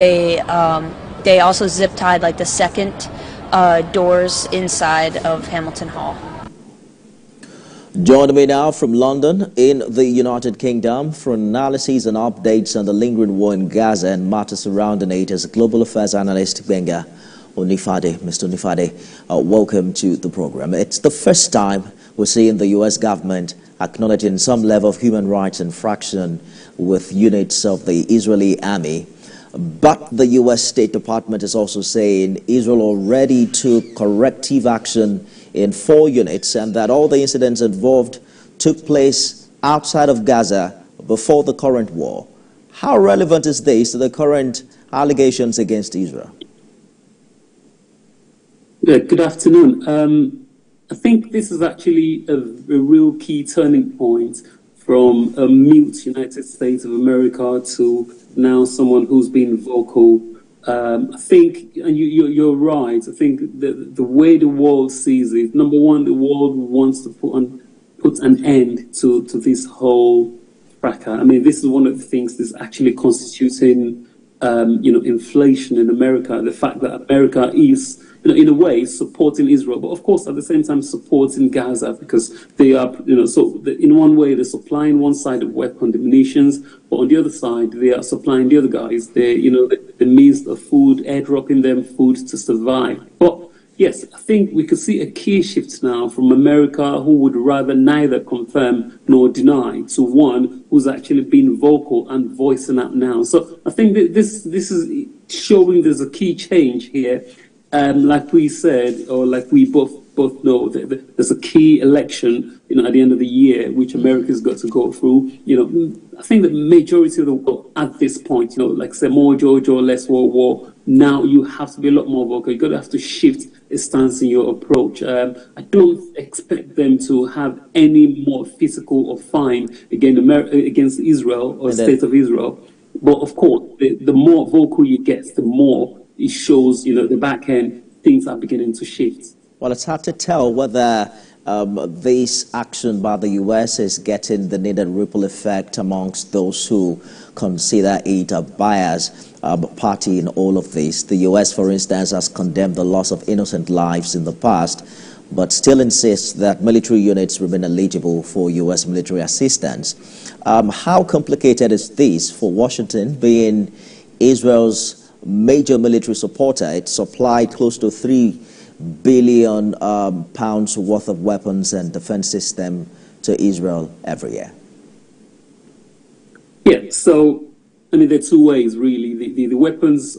They also zip tied like the second doors inside of Hamilton Hall. Joining me now from London in the United Kingdom for analysis and updates on the lingering war in Gaza and matters surrounding it is Global Affairs Analyst Benga Onifade. Mr. Onifade, welcome to the program. It's the first time we're seeing the U.S. government acknowledging some level of human rights infraction with units of the Israeli army. But the U.S. State Department is also saying Israel already took corrective action in 4 units and that all the incidents involved took place outside of Gaza before the current war. How relevant is this to the current allegations against Israel? Yeah, good afternoon. I think this is actually a real key turning point from a mute United States of America to now someone who's been vocal. I think, and you're right, I think the way the world sees it, number one, the world wants to put an end to this whole fracas. I mean, this is one of the things that's actually constituting, inflation in America, the fact that America is, in a way, supporting Israel, but of course, at the same time, supporting Gaza because they are, in one way, they're supplying one side of weapon, the munitions, but on the other side, they are supplying the other guys, the means of food, airdropping them food to survive. But yes, I think we could see a key shift now from America, who would rather neither confirm nor deny, to one who's actually been vocal and voicing out now. So I think that this is showing there's a key change here. Like we said, or like we both know, there's a key election, at the end of the year, which America's got to go through. I think the majority of the world at this point, like say more Georgia or less war, now you have to be a lot more vocal. You've got to have to shift a stance in your approach. I don't expect them to have any more physical or fine against Israel or the state of Israel. But of course, the more vocal you get, the more it shows, the back end, things are beginning to shift. Well, it's hard to tell whether this action by the U.S. is getting the needed ripple effect amongst those who consider it a bias party in all of this. The U.S., for instance, has condemned the loss of innocent lives in the past, but still insists that military units remain eligible for U.S. military assistance. How complicated is this for Washington, being Israel's major military supporter? It supplied close to £3 billion pounds worth of weapons and defense system to Israel every year. Yeah, so I mean, there are 2 ways really. The weapons,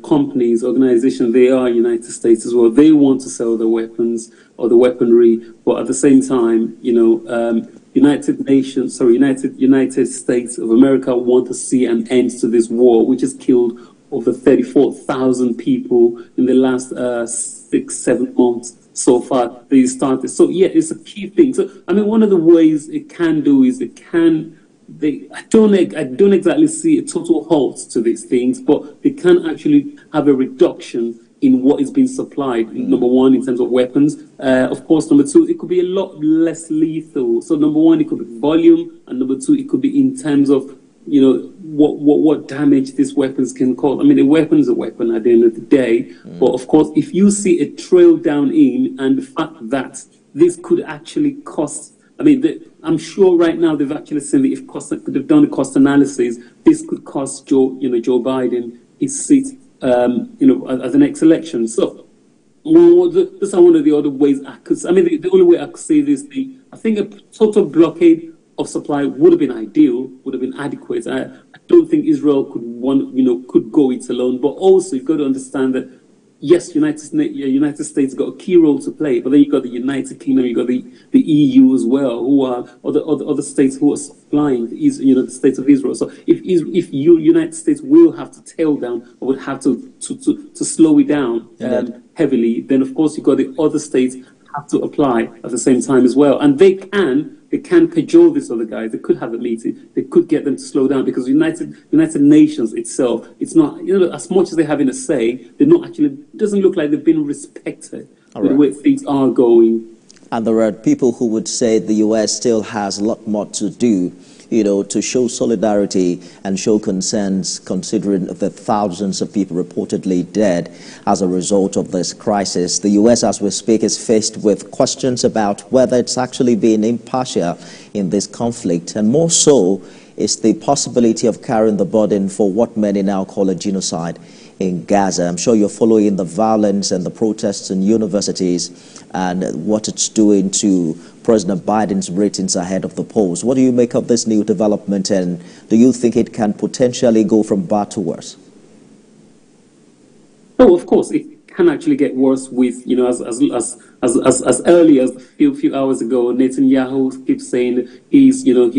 companies, organizations, they are United States as well. They want to sell the weapons or the weaponry, but at the same time, United States of America want to see an end to this war, which has killed over 34,000 people in the last 6-7 months so far they started. So yeah, it's a key thing. So I mean, one of the ways it can do is I don't exactly see a total halt to these things, but they can actually have a reduction in what is being supplied. Number one, in terms of weapons. Of course, number two, it could be a lot less lethal. So number one, it could be volume, and number two, it could be in terms of what damage these weapons can cause. I mean, a weapon is a weapon at the end of the day. But of course, if you see a trail down in, and the fact that this could actually cost, I mean, I'm sure right now they've actually seen that they've done a cost analysis. This could cost Joe Biden his seat, at the next election. So those are one of the other ways I could. I mean, the only way I could say this thing, I think a total blockade of supply would have been ideal, would have been adequate. I don't think Israel could go it alone. But also, you've got to understand that yes, United States got a key role to play, but then you've got the United Kingdom, you've got the EU as well, who are other states who are supplying the state of Israel. So if United States will have to tail down or would have to slow it down heavily, then of course you've got the other states have to apply at the same time as well, and they can cajole these other guys. They could have a meeting. They could get them to slow down because United Nations itself, it's not, as much as they're having a say, they're not actually. It doesn't look like they've been respected with the way things are going. And there are people who would say the U.S. still has a lot more to do to show solidarity and show concerns, considering the thousands of people reportedly dead as a result of this crisis. The U.S., as we speak, is faced with questions about whether it's actually being impartial in this conflict, and more so is the possibility of carrying the burden for what many now call a genocide in Gaza. I'm sure you're following the violence and the protests in universities and what it's doing to President Biden's ratings ahead of the polls. What do you make of this new development, and do you think it can potentially go from bad to worse? Oh, of course, it can actually get worse with, as early as a few hours ago, Netanyahu keeps saying he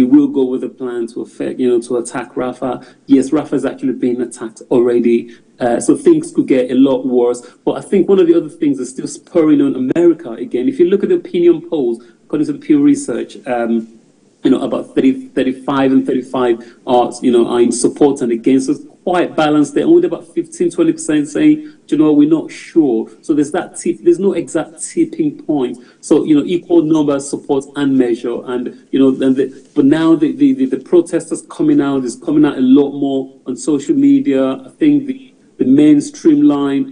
will go with a plan to to attack Rafah. Yes, Rafah is actually being attacked already. So things could get a lot worse. But I think one of the other things is still spurring on America again. If you look at the opinion polls, according to the Pew Research, about 35 and 35 are in support and against. So it's quite balanced there. Only about 15-20% saying, we're not sure. So there's no exact tipping point. So equal numbers support and measure, and but now the protesters coming out is coming out a lot more on social media. I think the main streamline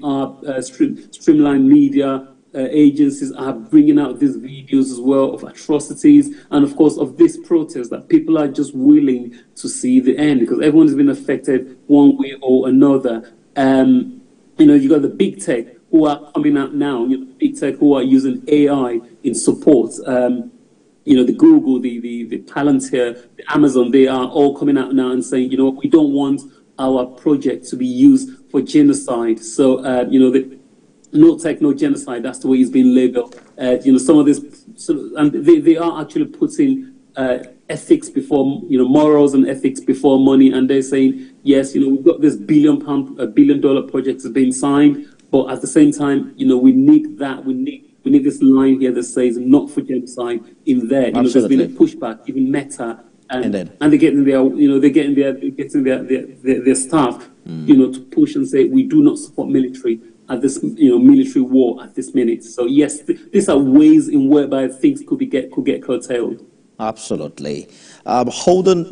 media agencies are bringing out these videos as well of atrocities, and of course of this protest that people are just willing to see the end, because everyone has been affected one way or another. You got the big tech who are coming out now, big tech who are using AI in support. The Google, the Palantir, the Amazon, they are all coming out now and saying, we don't want our project to be used for genocide. So, no tech, no genocide. That's the way it's been labeled. Some of this, and they are actually putting ethics before, morals and ethics before money. And they're saying, yes, we've got this $1 billion project that's been signed, but at the same time, we need that. We need this line here that says "not for genocide" in there. There's been a pushback, even Meta. And they're getting their staff, to push and say we do not support military at this, military war at this minute. So yes, these are ways in whereby things could get curtailed. Absolutely. Holden